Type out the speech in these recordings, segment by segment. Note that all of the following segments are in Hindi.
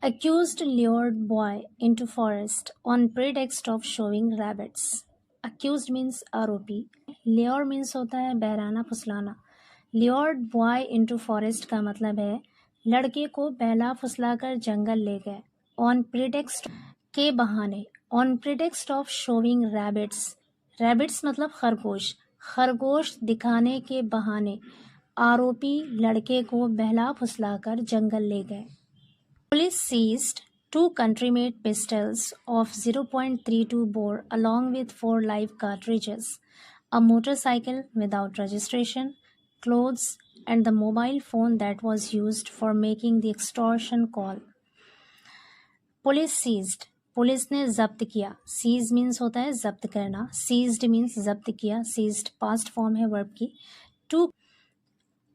Accused lured boy into forest on pretext of showing rabbits. Accused means आरोपी. Lure means होता है बहलाना फुसलाना. Lured boy into forest का मतलब है लड़के को बहला फुसलाकर जंगल ले गए. On pretext के बहाने. On pretext of showing rabbits. Rabbits मतलब खरगोश. खरगोश दिखाने के बहाने आरोपी लड़के को बहला फुसलाकर जंगल ले गए. Police seized two country-made pistols of 0.32 bore along with 4 live cartridges, a motorcycle without registration, clothes, and the mobile phone that was used for making the extortion call. Police seized. Police ने जब्त किया. सीज मीन्स होता है जब्त करना. सीज्ड मीन्स जब्त किया. सीज्ड पास्ट फॉर्म है वर्ब की. टू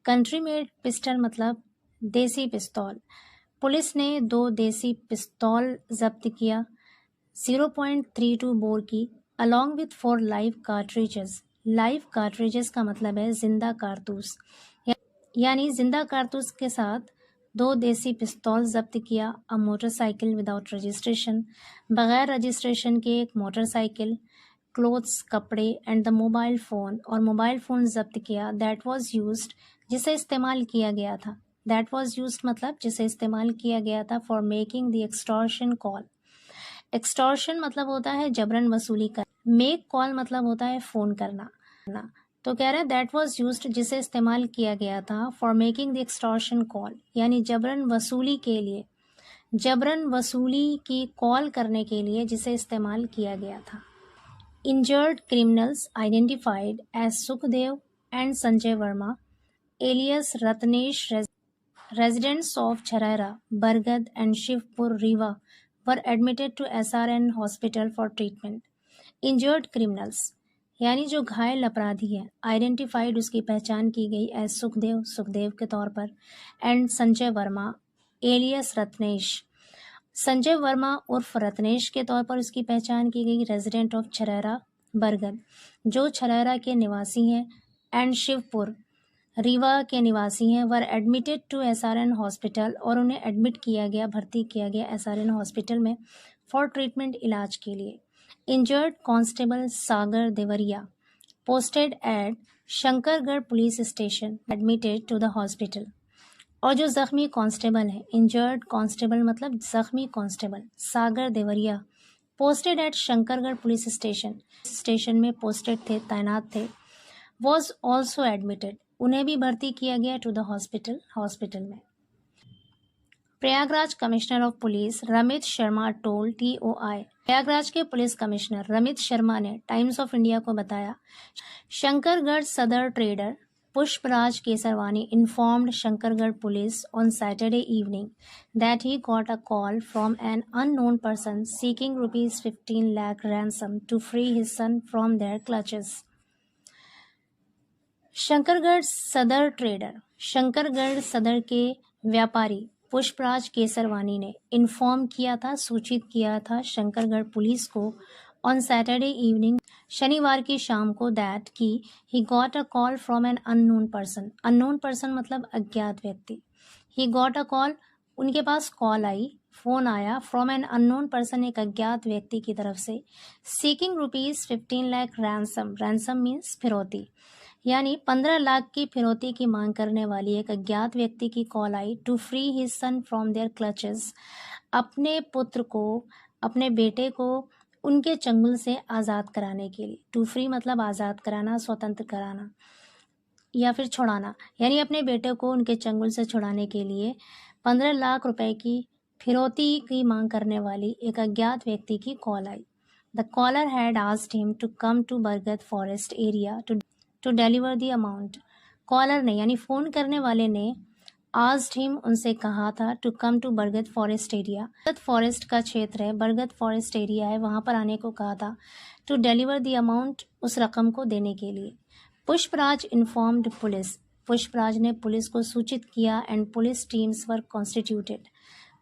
कंट्री मेड पिस्टल मतलब देसी पिस्तौल. पुलिस ने 2 देसी पिस्तौल जब्त किया 0.32 बोर की along with 4 live cartridges. Live cartridges का मतलब है जिंदा कारतूस, यानी जिंदा कारतूस के साथ 2 देसी पिस्तौल जब्त किया. अ मोटरसाइकिल विदाउट रजिस्ट्रेशन, बगैर रजिस्ट्रेशन के एक मोटरसाइकिल. क्लोथ्स कपड़े. एंड द मोबाइल फ़ोन, और मोबाइल फ़ोन जब्त किया. दैट वाज यूज्ड जिसे इस्तेमाल किया गया था. दैट वॉज यूज मतलब जिसे इस्तेमाल किया गया था for making the extortion call. Extortion मतलब होता है जबरन वसूली कर. मेक कॉल मतलब होता है फ़ोन करना. तो कह रहा है दैट वॉज यूज्ड जिसे इस्तेमाल किया गया था for making the extortion call, यानी जबरन वसूली के लिए, जबरन वसूली की कॉल करने के लिए जिसे इस्तेमाल किया गया था. Injured criminals identified as Sukhdev and Sanjay Verma alias Ratnesh residents of Charaira, Bargad and Shivpur Riva were admitted to SRN hospital for treatment. Injured criminals यानी जो घायल अपराधी है. आइडेंटिफाइड उसकी पहचान की गई एज सुखदेव, सुखदेव के तौर पर. एंड संजय वर्मा एलियस रत्नेश, संजय वर्मा उर्फ रत्नेश के तौर पर उसकी पहचान की गई. रेजिडेंट ऑफ छरैरा बरगद, जो छरैरा के निवासी हैं. एंड शिवपुर रीवा के निवासी हैं. Were admitted to SRN hospital, और उन्हें एडमिट किया गया, भर्ती किया गया SRN हॉस्पिटल में फॉर ट्रीटमेंट, इलाज के लिए. Injured constable Sagar Deoria posted at Shankargarh police station admitted to the hospital. और जो ज़ख्मी कांस्टेबल है, इंजर्ड कांस्टेबल मतलब ज़ख्मी constable Sagar Deoria, posted at Shankargarh police station में पोस्टेड थे, तैनात थे. वॉज ऑल्सो एडमिटेड, उन्हें भी भर्ती किया गया टू द हॉस्पिटल में. Prayagraj commissioner of police Ramit Sharma toll TOI, Prayagraj के पुलिस कमिश्नर रमित शर्मा ने टाइम्स ऑफ इंडिया को बताया. Shankargarh Sadar trader Pushpraj Kesarwani informed Shankargarh police on Saturday evening that he got a call from an unknown person seeking ₹15 lakh ransom to free his son from their clutches. Shankargarh Sadar trader, Shankargarh सदर के व्यापारी पुष्पराज केसरवानी ने इन्फॉर्म किया था, सूचित किया था शंकरगढ़ पुलिस को ऑन सैटरडे इवनिंग, शनिवार की शाम को, दैट की ही got a call from an unknown person. Unknown person मतलब अज्ञात व्यक्ति. ही गॉट अ कॉल, उनके पास कॉल आई, फ़ोन आया. फ्रॉम एन अननोन पर्सन, एक अज्ञात व्यक्ति की तरफ से. Seeking ₹15 lakh ransom, ransom means फिरौती, यानी 15 लाख की फिरौती की मांग करने वाली एक अज्ञात व्यक्ति की कॉल आई. To free his son from their clutches, अपने पुत्र को, अपने बेटे को उनके चंगुल से आज़ाद कराने के लिए. टू फ्री मतलब आज़ाद कराना, स्वतंत्र कराना या फिर छुड़ाना, यानी अपने बेटे को उनके चंगुल से छुड़ाने के लिए 15 लाख रुपए की फिरौती की मांग करने वाली एक अज्ञात व्यक्ति की कॉल आई. The caller had asked him to come to Bargad forest area to deliver the amount. Caller ने यानी फ़ोन करने वाले ने आस्क्ड हिम, उनसे कहा था, to come to Bargad forest area, बरगद फॉरेस्ट का क्षेत्र है, बरगद फॉरेस्ट एरिया है, वहाँ पर आने को कहा था. टू डिलीवर द अमाउंट, उस रकम को देने के लिए. पुष्पराज इन्फॉर्म्ड पुलिस, पुष्पराज ने पुलिस को सूचित किया. And police teams were constituted,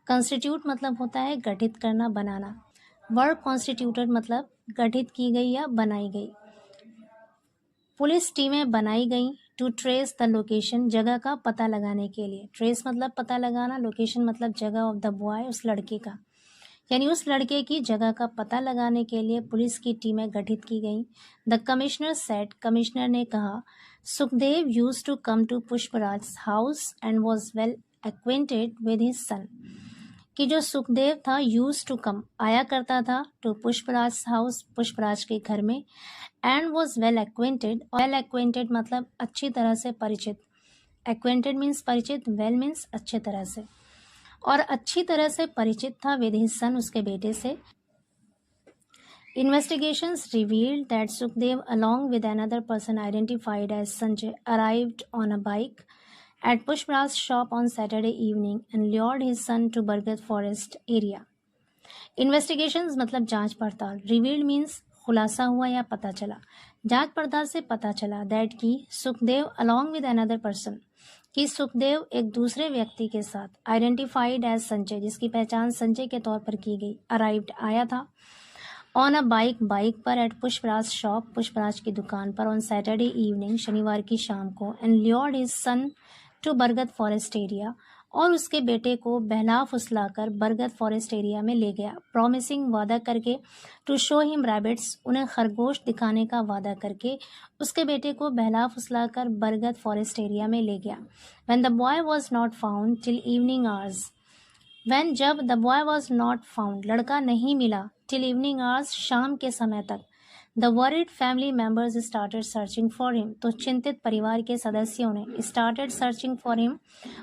constitute मतलब होता है गठित करना, बनाना. वर कॉन्स्टिट्यूटेड मतलब गठित की गई या बनाई गई. पुलिस टीमें बनाई गई टू ट्रेस द लोकेशन, जगह का पता लगाने के लिए। ट्रेस मतलब पता लगाना, लोकेशन मतलब जगह ऑफ द बॉय, उस लड़के का, यानी उस लड़के की जगह का पता लगाने के लिए पुलिस की टीमें गठित की गईं। द कमिश्नर सेड, कमिश्नर ने कहा, Sukhdev used to come to Pushpraj house and was well acquainted with his son, कि जो सुखदेव था यूज टू कम, आया करता था, टू पुष्पराज हाउस, पुष्पराज के घर में, and was well acquainted, well acquainted मतलब अच्छी तरह से परिचित, एक्वेंटेड मीन्स परिचित, वेल मीन्स अच्छे तरह से, और अच्छी तरह से परिचित था विद हिज सन, उसके बेटे से। Investigations revealed that Sukhdev, along with another person identified as Sanjay, arrived on a bike at Pushparaj's shop on Saturday evening and lured his son to Bargat Forest area. Investigations मतलब जांच पड़ताल, revealed means खुलासा हुआ या पता चला, जांच पड़ताल से पता चला that कि Sukhdev along with another person, कि सुखदेव एक दूसरे व्यक्ति के साथ, आइडेंटिफाइड एज संजय, जिसकी पहचान संजय के तौर पर की गई, अराइव्ड आया था, ऑन अ बाइक, बाइक पर, एट पुष्पराज शॉप, पुष्पराज की दुकान पर, ऑन सैटरडे इवनिंग, शनिवार की शाम को, and lured his son to Bargad forest area, और उसके बेटे को बहला फुसलाकर बरगद फॉरेस्ट एरिया में ले गया, प्रॉमिसिंग वादा करके, टू शो हिम रैबिट्स, उन्हें खरगोश दिखाने का वादा करके उसके बेटे को बहला फुसलाकर बरगद फॉरेस्ट एरिया में ले गया। When the boy was not found till evening hours, when जब the boy was not found, लड़का नहीं मिला, टिल इवनिंग आवर्स, शाम के समय तक, the worried family members started searching for him, तो चिंतित परिवार के सदस्यों ने स्टार्टेड सर्चिंग फॉर हिम,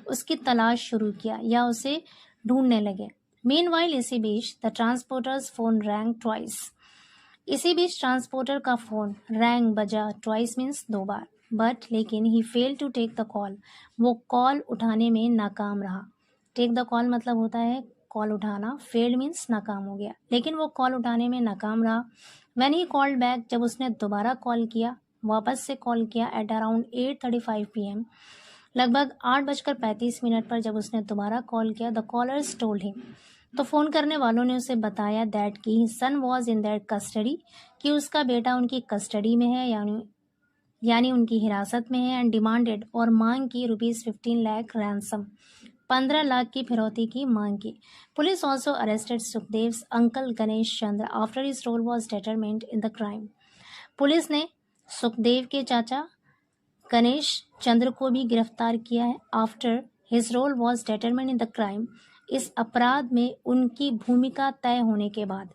उसकी तलाश शुरू किया या उसे ढूंढने लगे। मीनवाइल, इसी बीच, the transporters phone rang twice, इसी बीच ट्रांसपोर्टर का फोन रैंग, बजा, ट्वाइस मीन्स 2 बार, बट लेकिन he fail to take the call, वो कॉल उठाने में नाकाम रहा। टेक द कॉल मतलब होता है कॉल उठाना, फेल्ड मीन्स नाकाम हो गया, लेकिन वो कॉल उठाने में नाकाम रहा। व्हेन ही कॉल्ड बैक, जब उसने दोबारा कॉल किया, वापस से कॉल किया, एट अराउंड 8:35 PM, लगभग 8:35 पर जब उसने दोबारा कॉल किया, द कॉलर्स टोल्ड हिम, तो फ़ोन करने वालों ने उसे बताया, दैट कि his son was in that custody, कि उसका बेटा उनकी कस्टडी में है, यानी उनकी हिरासत में है, एंड डिमांडेड, और मांग की, ₹15 लाख रैंसम, 15 लाख की फिरौती की मांग की। Police also arrested Sukhdev's uncle Ganesh Chandra after his role was determined in the crime, police ने सुखदेव के चाचा गणेश चंद्र को भी गिरफ्तार किया है, after his role was determined in the crime, इस अपराध में उनकी भूमिका तय होने के बाद।